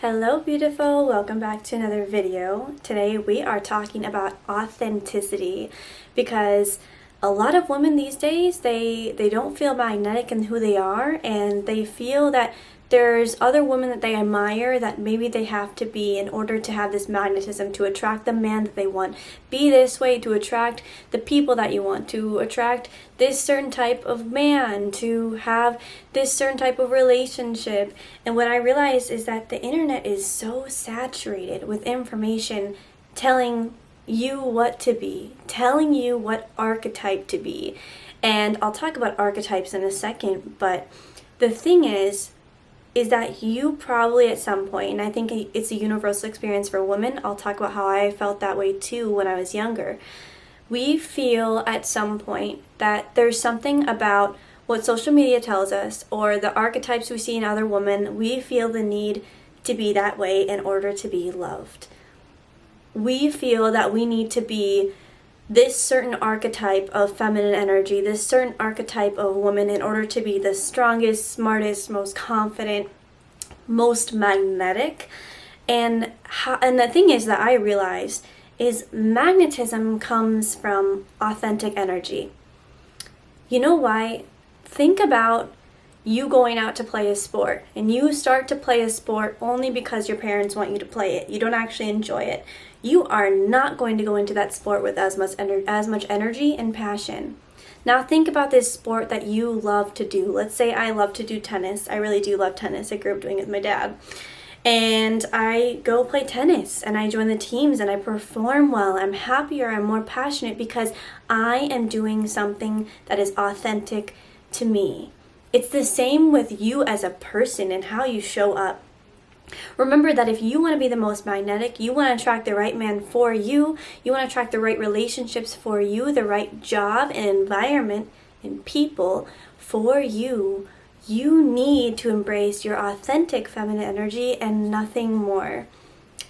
Hello beautiful, welcome back to another video. Today we are talking about authenticity because a lot of women these days, they don't feel magnetic in who they are, and they feel that there's other women that they admire that maybe they have to be in order to have this magnetism, to attract the man that they want. Be this way to attract the people that you want, to attract this certain type of man, to have this certain type of relationship. And what I realized is that the internet is so saturated with information telling you what to be, telling you what archetype to be. And I'll talk about archetypes in a second, but the thing is that you probably at some point, and I think it's a universal experience for women, I'll talk about how I felt that way too when I was younger. We feel at some point that there's something about what social media tells us or the archetypes we see in other women, we feel the need to be that way in order to be loved. We feel that we need to be this certain archetype of feminine energy, this certain archetype of woman in order to be the strongest, smartest, most confident, most magnetic. And the thing is that I realized is magnetism comes from authentic energy. You know why? Think about you going out to play a sport, and you start to play a sport only because your parents want you to play it. You don't actually enjoy it. You are not going to go into that sport with as much energy and passion. Now think about this sport that you love to do. Let's say I love to do tennis. I really do love tennis. I grew up doing it with my dad. And I go play tennis and I join the teams and I perform well. I'm happier, I'm more passionate because I am doing something that is authentic to me. It's the same with you as a person and how you show up. Remember that if you want to be the most magnetic, you want to attract the right man for you, you want to attract the right relationships for you, the right job and environment and people for you, you need to embrace your authentic feminine energy and nothing more.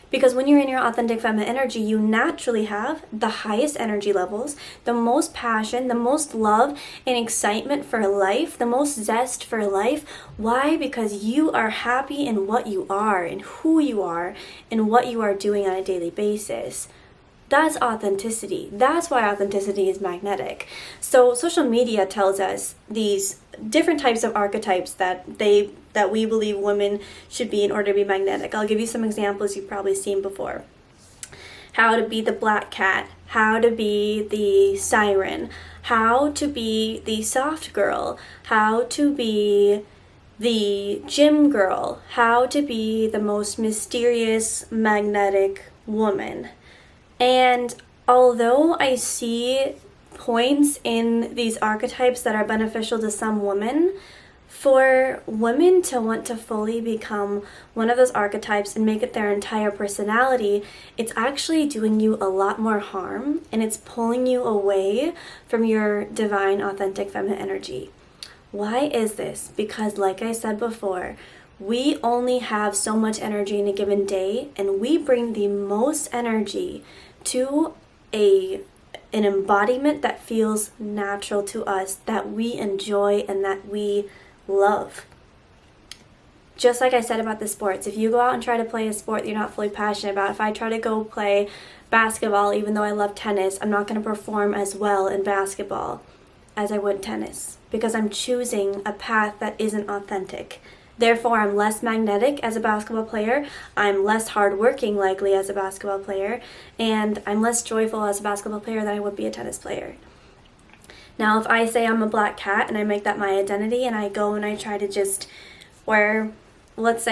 Because when you're in your authentic feminine energy, you naturally have the highest energy levels, the most passion, the most love and excitement for life, the most zest for life. Why? Because you are happy in what you are and who you are and what you are doing on a daily basis. That's authenticity. That's why authenticity is magnetic. So social media tells us these different types of archetypes that we believe women should be in order to be magnetic. I'll give you some examples you've probably seen before. How to be the black cat, how to be the siren, how to be the soft girl, how to be the gym girl, how to be the most mysterious, magnetic woman. And although I see points in these archetypes that are beneficial to some women, for women to want to fully become one of those archetypes and make it their entire personality, it's actually doing you a lot more harm, and it's pulling you away from your divine, authentic feminine energy. Why is this? Because like I said before, we only have so much energy in a given day, and we bring the most energy to an embodiment that feels natural to us, that we enjoy and that we love. Just like I said about the sports, if you go out and try to play a sport that you're not fully passionate about, if I try to go play basketball even though I love tennis, I'm not going to perform as well in basketball as I would tennis, because I'm choosing a path that isn't authentic. Therefore, I'm less magnetic as a basketball player, I'm less hardworking likely as a basketball player, and I'm less joyful as a basketball player than I would be a tennis player. Now, if I say I'm a black cat and I make that my identity and I go and I try to just wear, let's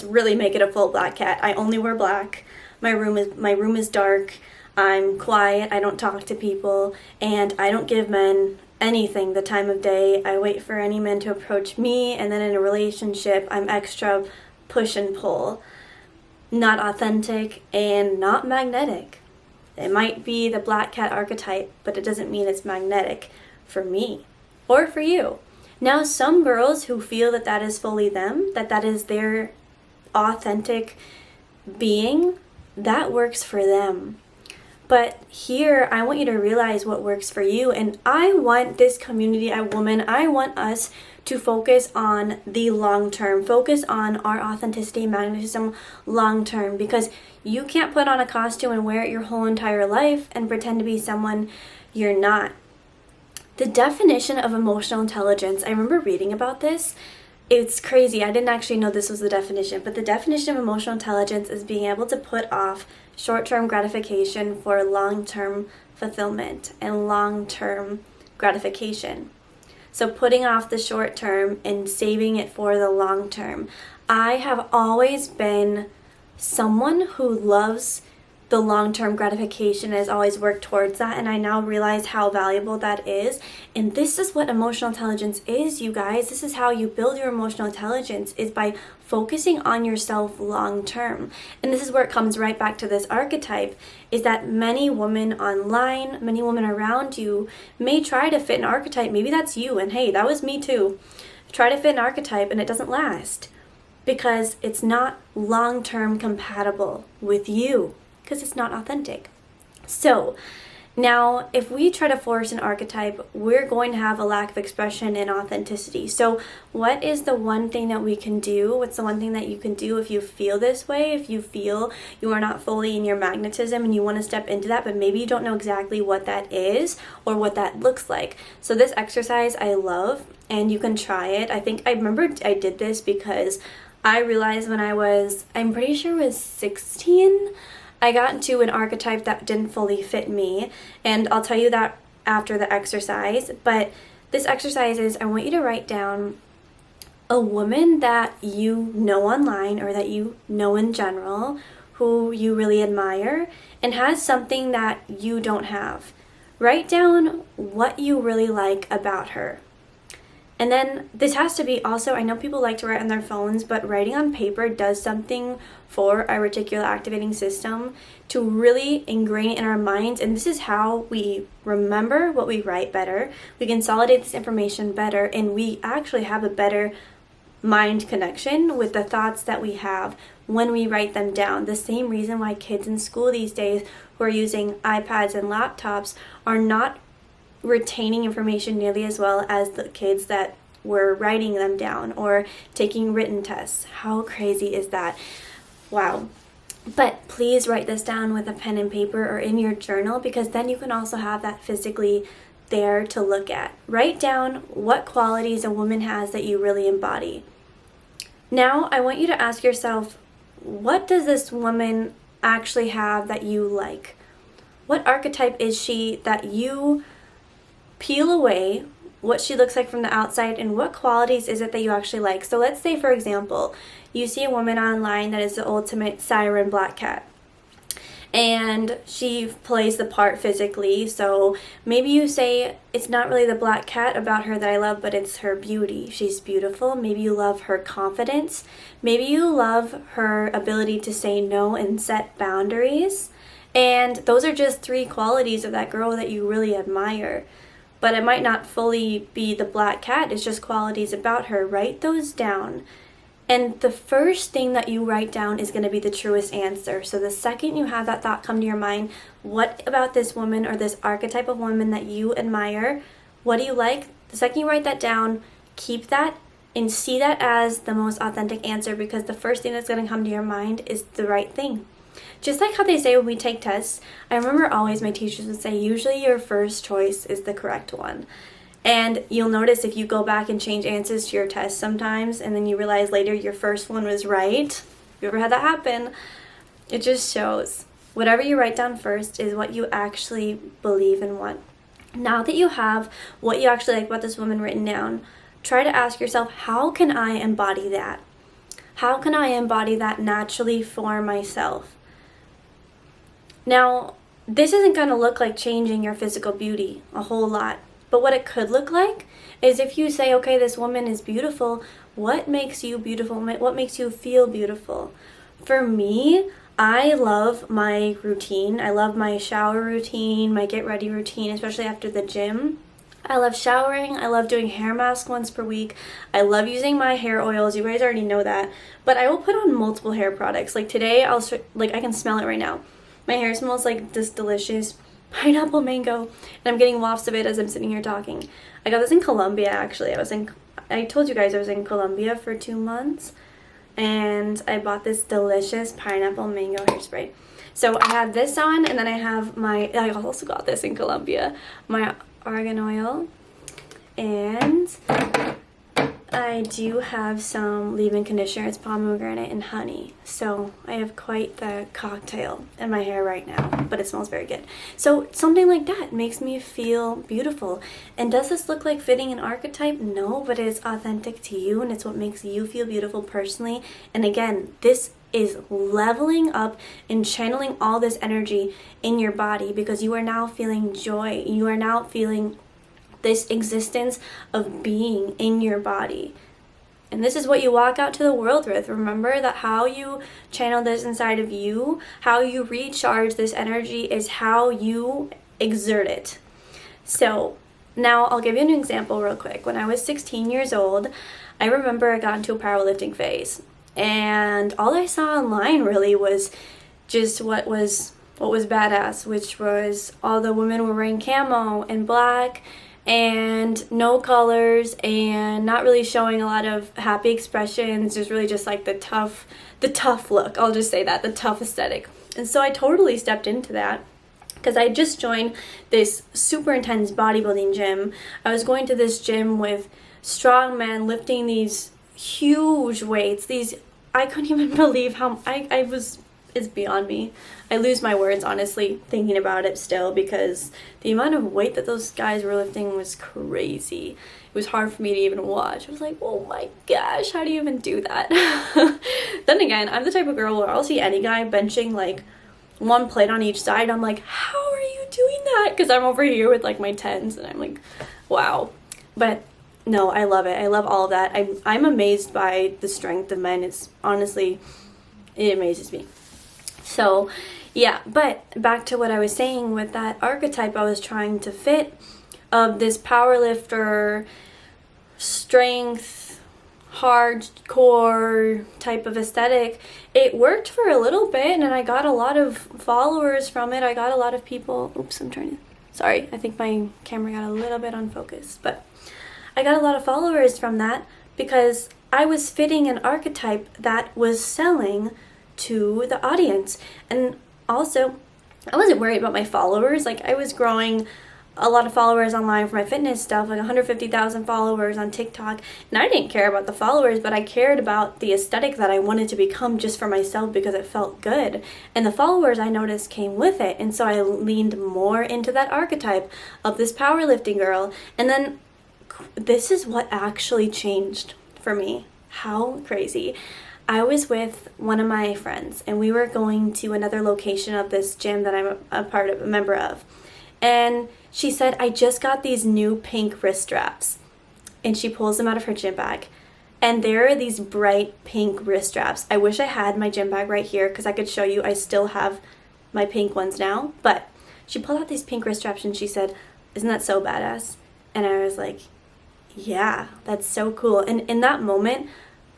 really make it a full black cat. I only wear black, my room is dark, I'm quiet, I don't talk to people, and I don't give men anything the time of day. I wait for any man to approach me, and then in a relationship I'm extra push and pull. Not authentic and not magnetic. It might be the black cat archetype, but it doesn't mean it's magnetic for me or for you. Now, some girls who feel that that is fully them, that is their authentic being, that works for them. But here, I want you to realize what works for you. And I want this community of women, I want us to focus on the long term, focus on our authenticity, magnetism long term, because you can't put on a costume and wear it your whole entire life and pretend to be someone you're not. The definition of emotional intelligence, I remember reading about this. It's crazy. I didn't actually know this was the definition, but the definition of emotional intelligence is being able to put off short-term gratification for long-term fulfillment and long-term gratification. So putting off the short term and saving it for the long term. I have always been someone who loves the long-term gratification, has always worked towards that, and I now realize how valuable that is. And this is what emotional intelligence is, you guys. This is how you build your emotional intelligence, is by focusing on yourself long-term. And this is where it comes right back to this archetype, is that many women online, many women around you may try to fit an archetype. Maybe that's you, and hey, that was me too. Try to fit an archetype and it doesn't last because it's not long-term compatible with you, because it's not authentic. So now if we try to force an archetype, we're going to have a lack of expression and authenticity. So what is the one thing that we can do? What's the one thing that you can do if you feel this way, if you feel you are not fully in your magnetism and you want to step into that, but maybe you don't know exactly what that is or what that looks like? So this exercise I love, and you can try it. I remember I did this because I realized when I'm pretty sure it was 16, I got into an archetype that didn't fully fit me, and I'll tell you that after the exercise. But this exercise is, I want you to write down a woman that you know online or that you know in general, who you really admire and has something that you don't have. Write down what you really like about her. And then this has to be also, I know people like to write on their phones, but writing on paper does something for our reticular activating system to really ingrain it in our minds. And this is how we remember what we write better. We consolidate this information better, and we actually have a better mind connection with the thoughts that we have when we write them down. The same reason why kids in school these days who are using iPads and laptops are not retaining information nearly as well as the kids that were writing them down or taking written tests. How crazy is that? Wow. But please write this down with a pen and paper or in your journal, because then you can also have that physically there to look at. Write down what qualities a woman has that you really embody. Now I want you to ask yourself, what does this woman actually have that you like? What archetype is she that you peel away what she looks like from the outside, and what qualities is it that you actually like? So let's say, for example, you see a woman online that is the ultimate siren black cat, and she plays the part physically. So maybe you say, it's not really the black cat about her that I love, but it's her beauty. She's beautiful. Maybe you love her confidence. Maybe you love her ability to say no and set boundaries. And those are just 3 qualities of that girl that you really admire. But it might not fully be the black cat, it's just qualities about her. Write those down. And the first thing that you write down is going to be the truest answer. So the second you have that thought come to your mind, what about this woman or this archetype of woman that you admire? What do you like? The second you write that down, keep that and see that as the most authentic answer, because the first thing that's going to come to your mind is the right thing. Just like how they say when we take tests, I remember always my teachers would say, usually your first choice is the correct one. And you'll notice if you go back and change answers to your test sometimes, and then you realize later your first one was right. You ever had that happen? It just shows. Whatever you write down first is what you actually believe and want. Now that you have what you actually like about this woman written down, try to ask yourself, how can I embody that? How can I embody that naturally for myself? Now, this isn't going to look like changing your physical beauty a whole lot, but what it could look like is if you say, okay, this woman is beautiful, what makes you beautiful? What makes you feel beautiful? For me, I love my routine. I love my shower routine, my get ready routine, especially after the gym. I love showering. I love doing hair masks once per week. I love using my hair oils. You guys already know that. But I will put on multiple hair products. Like today, I can smell it right now. My hair smells like this delicious pineapple mango, and I'm getting wafts of it as I'm sitting here talking. I got this in Colombia, actually. I told you guys I was in Colombia for 2 months, and I bought this delicious pineapple mango hairspray. So I have this on, and then I also got this in Colombia, my argan oil, and I do have some leave-in conditioner. It's pomegranate and honey. So I have quite the cocktail in my hair right now, but it smells very good. So something like that makes me feel beautiful. And does this look like fitting an archetype? No, but it's authentic to you, and it's what makes you feel beautiful personally. And again, this is leveling up and channeling all this energy in your body, because you are now feeling joy. You are now feeling this existence of being in your body. And this is what you walk out to the world with. Remember that how you channel this inside of you, how you recharge this energy, is how you exert it. So now I'll give you an example real quick. When I was 16 years old, I remember I got into a powerlifting phase. And all I saw online really was just what was badass, which was all the women were wearing camo and black and no colors and not really showing a lot of happy expressions. It was really just like the tough look. I'll just say that, the tough aesthetic. And so I totally stepped into that, because I just joined this super intense bodybuilding gym. I was going to this gym with strong men lifting these huge weights. I couldn't even believe how it's beyond me. I lose my words, honestly, thinking about it still, because the amount of weight that those guys were lifting was crazy. It was hard for me to even watch. I was like, oh my gosh, how do you even do that? Then again, I'm the type of girl where I'll see any guy benching like one plate on each side. I'm like, how are you doing that? Because I'm over here with like my tens, and I'm like, wow. But no, I love it. I love all of that. I'm amazed by the strength of men. It's honestly, it amazes me. So yeah, but back to what I was saying with that archetype I was trying to fit, of this powerlifter, strength, hardcore type of aesthetic. It worked for a little bit, and I got a lot of followers from it. I got a lot of people. Oops, sorry, I think my camera got a little bit unfocused, but I got a lot of followers from that because I was fitting an archetype that was selling to the audience. And also, I wasn't worried about my followers. Like, I was growing a lot of followers online for my fitness stuff, like 150,000 followers on TikTok, and I didn't care about the followers, but I cared about the aesthetic that I wanted to become just for myself, because it felt good. And the followers, I noticed, came with it, and so I leaned more into that archetype of this powerlifting girl. And then this is what actually changed for me. How crazy. I was with one of my friends, and we were going to another location of this gym that I'm a member of. And she said, I just got these new pink wrist straps. And she pulls them out of her gym bag. And there are these bright pink wrist straps. I wish I had my gym bag right here, because I could show you. I still have my pink ones now. But she pulled out these pink wrist straps, and she said, isn't that so badass? And I was like, yeah, that's so cool. And in that moment,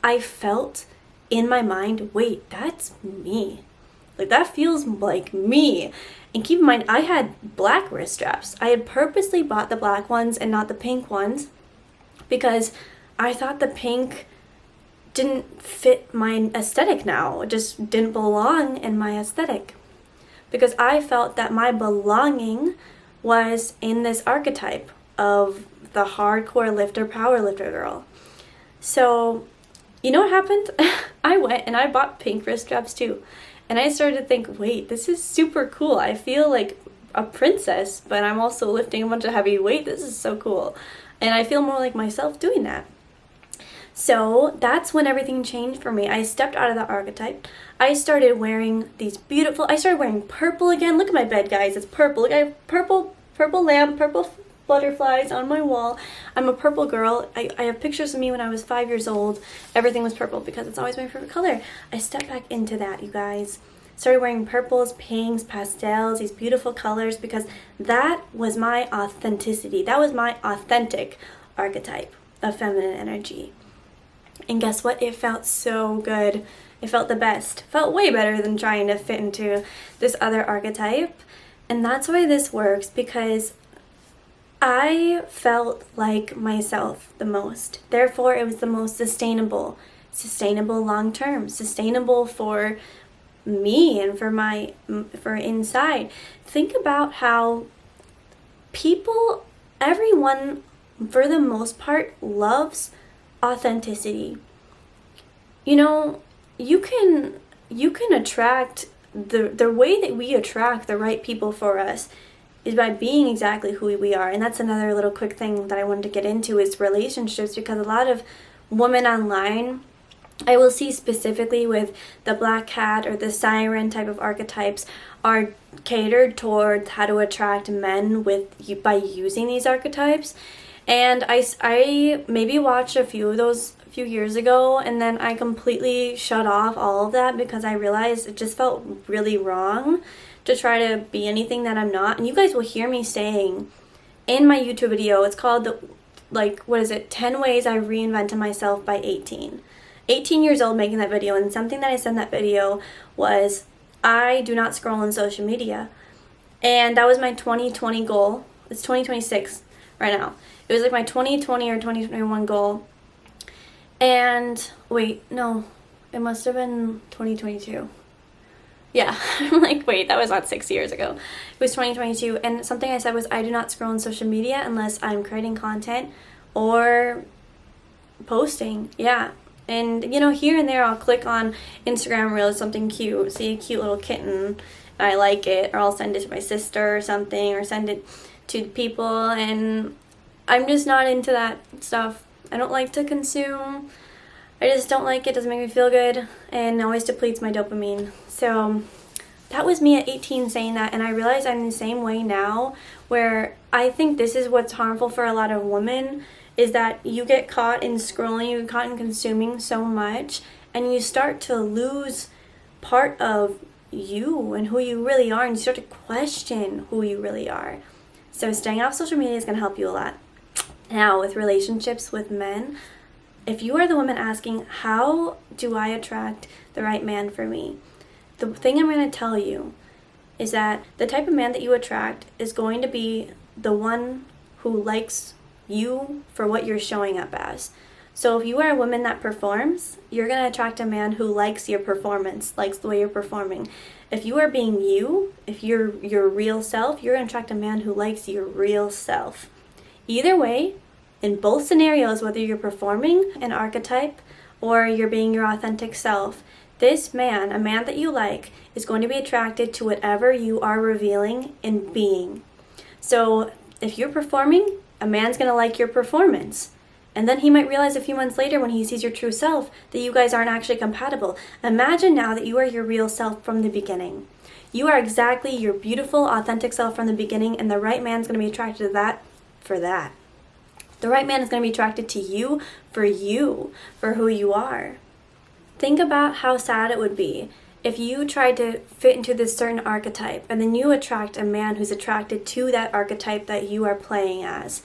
I felt in my mind, wait, that's me. Like, that feels like me. And keep in mind, I had black wrist straps. I had purposely bought the black ones and not the pink ones, because I thought the pink didn't fit my aesthetic now. It just didn't belong in my aesthetic, because I felt that my belonging was in this archetype of the hardcore lifter, power lifter girl. So you know what happened? I went and I bought pink wrist straps too. And I started to think, wait, this is super cool. I feel like a princess, but I'm also lifting a bunch of heavy weight. This is so cool. And I feel more like myself doing that. So that's when everything changed for me. I stepped out of the archetype. I started wearing I started wearing purple again. Look at my bed, guys. It's purple. Look, I have purple lamp, purple butterflies on my wall. I'm a purple girl. I have pictures of me when I was 5 years old. Everything was purple because it's always my favorite color. I stepped back into that, you guys. Started wearing purples, pinks, pastels, these beautiful colors, because that was my authenticity. That was my authentic archetype of feminine energy. And guess what? It felt so good. It felt the best. Felt way better than trying to fit into this other archetype. And that's why this works, because I felt like myself the most. Therefore, it was the most sustainable long term, sustainable for me and for inside. Think about how everyone, for the most part, loves authenticity. You know, you can attract the way that we attract the right people for us is by being exactly who we are. And that's another little quick thing that I wanted to get into is relationships, because a lot of women online, I will see specifically with the black cat or the siren type of archetypes, are catered towards how to attract men by using these archetypes. And I maybe watched a few of those a few years ago, and then I completely shut off all of that because I realized it just felt really wrong to try to be anything that I'm not. And you guys will hear me saying in my YouTube video, it's called 10 ways I reinvented myself by 18 years old, making that video. And something that I said in that video was, I do not scroll on social media. And that was my 2020 goal. It's 2026 right now. It was like my 2020 or 2021 goal. And wait, no, it must have been 2022. Yeah, I'm like, wait, that was not 6 years ago. It was 2022. And something I said was, I do not scroll on social media unless I'm creating content or posting. Yeah. And, you know, here and there I'll click on Instagram Reels, something cute, see a cute little kitten, and I like it, or I'll send it to my sister or something, or send it to people, and I'm just not into that stuff. I don't like to consume. I just don't like it. It doesn't make me feel good, and always depletes my dopamine. So that was me at 18 saying that, and I realize I'm the same way now, where I think this is what's harmful for a lot of women, is that you get caught in scrolling, you get caught in consuming so much, and you start to lose part of you and who you really are, and you start to question who you really are. So staying off social media is going to help you a lot. Now, with relationships with men, if you are the woman asking, how do I attract the right man for me? The thing I'm going to tell you is that the type of man that you attract is going to be the one who likes you for what you're showing up as. So if you are a woman that performs, you're going to attract a man who likes your performance, likes the way you're performing. If you are being you, if you're your real self, you're going to attract a man who likes your real self. Either way, in both scenarios, whether you're performing an archetype or you're being your authentic self, this man, a man that you like, is going to be attracted to whatever you are revealing and being. So if you're performing, a man's going to like your performance. And then he might realize a few months later when he sees your true self that you guys aren't actually compatible. Imagine now that you are your real self from the beginning. You are exactly your beautiful, authentic self from the beginning, and the right man's going to be attracted to that for that. The right man is going to be attracted to you, for who you are. Think about how sad it would be if you tried to fit into this certain archetype and then you attract a man who's attracted to that archetype that you are playing as.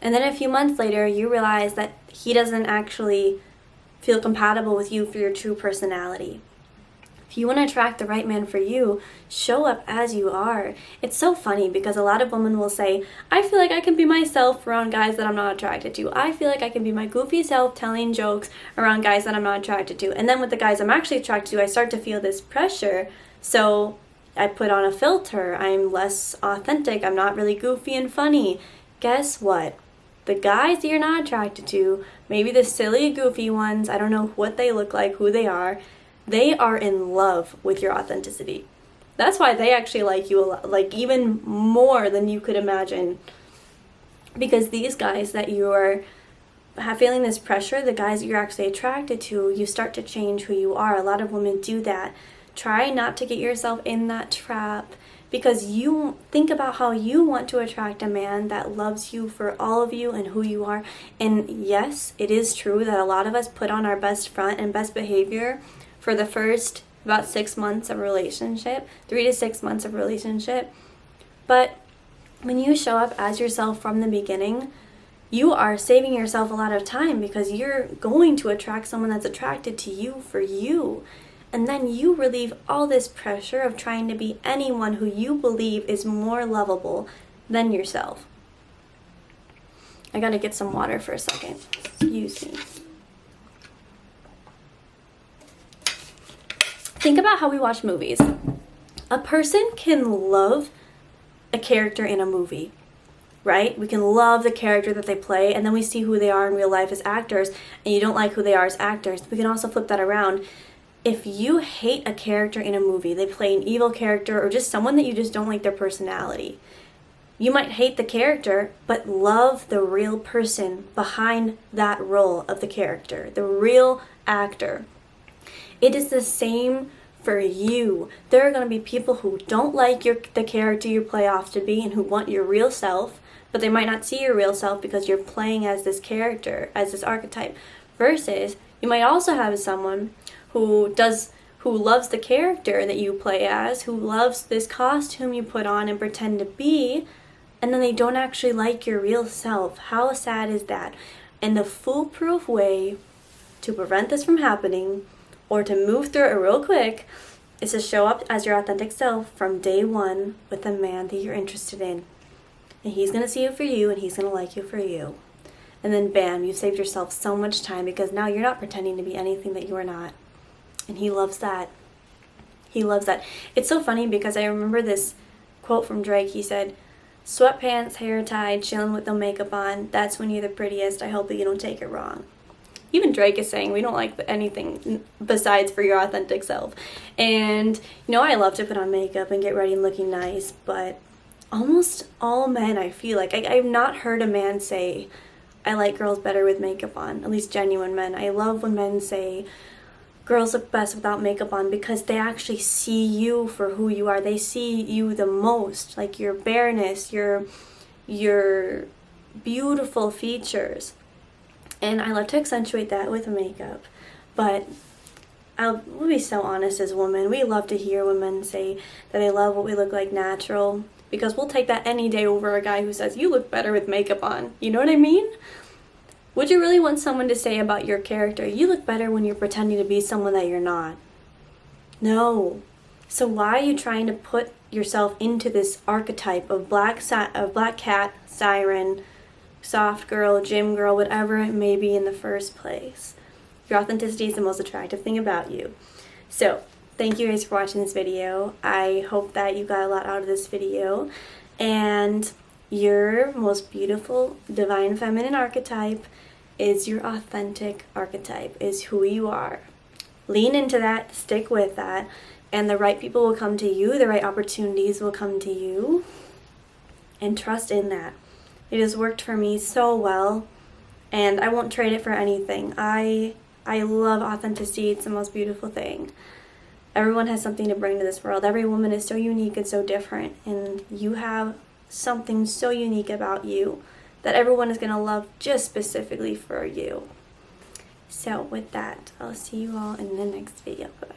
And then a few months later, you realize that he doesn't actually feel compatible with you for your true personality. If you want to attract the right man for you, show up as you are. It's so funny because a lot of women will say, I feel like I can be myself around guys that I'm not attracted to. I feel like I can be my goofy self telling jokes around guys that I'm not attracted to. And then with the guys I'm actually attracted to, I start to feel this pressure. So I put on a filter. I'm less authentic. I'm not really goofy and funny. Guess what? The guys that you're not attracted to, maybe the silly, goofy ones, I don't know what they look like, who they are in love with your authenticity. That's why they actually like you a lot, like even more than you could imagine. Because these guys that you're feeling this pressure, the guys that you're actually attracted to, you start to change who you are. A lot of women do that. Try not to get yourself in that trap, because you think about how you want to attract a man that loves you for all of you and who you are. And yes, it is true that a lot of us put on our best front and best behavior for the first about 6 months of relationship, 3 to 6 months of relationship. But when you show up as yourself from the beginning, you are saving yourself a lot of time because you're going to attract someone that's attracted to you for you. And then you relieve all this pressure of trying to be anyone who you believe is more lovable than yourself. I gotta get some water for a second. Excuse me. Think about how we watch movies. A person can love a character in a movie, right? We can love the character that they play, and then we see who they are in real life as actors, and you don't like who they are as actors. We can also flip that around. If you hate a character in a movie, they play an evil character or just someone that you just don't like their personality, you might hate the character, but love the real person behind that role of the character, the real actor. It is the same for you. There are going to be people who don't like the character you play off to be and who want your real self, but they might not see your real self because you're playing as this character, as this archetype. Versus, you might also have someone who loves the character that you play as, who loves this costume you put on and pretend to be, and then they don't actually like your real self. How sad is that? And the foolproof way to prevent this from happening, or to move through it real quick, is to show up as your authentic self from day one with the man that you're interested in. And he's going to see you for you, and he's going to like you for you. And then bam, you've saved yourself so much time because now you're not pretending to be anything that you are not. And he loves that. He loves that. It's so funny because I remember this quote from Drake. He said, "Sweatpants, hair tied, chilling with no makeup on. That's when you're the prettiest. I hope that you don't take it wrong." Even Drake is saying we don't like anything besides for your authentic self. And, I love to put on makeup and get ready and looking nice, but almost all men, I feel like, I've not heard a man say, I like girls better with makeup on, at least genuine men. I love when men say, girls look best without makeup on, because they actually see you for who you are. They see you the most, like your bareness, your beautiful features. And I love to accentuate that with makeup. But we'll be so honest as women. We love to hear women say that they love what we look like natural, because we'll take that any day over a guy who says, you look better with makeup on. You know what I mean? Would you really want someone to say about your character, you look better when you're pretending to be someone that you're not? No. So why are you trying to put yourself into this archetype of black cat, siren, soft girl, gym girl, whatever it may be in the first place? Your authenticity is the most attractive thing about you. So, thank you guys for watching this video. I hope that you got a lot out of this video. And your most beautiful divine feminine archetype is your authentic archetype, is who you are. Lean into that, stick with that, and the right people will come to you, the right opportunities will come to you, and trust in that. It has worked for me so well, and I won't trade it for anything. I love authenticity. It's the most beautiful thing. Everyone has something to bring to this world. Every woman is so unique and so different, and you have something so unique about you that everyone is going to love just specifically for you. So with that, I'll see you all in the next video. Bye-bye.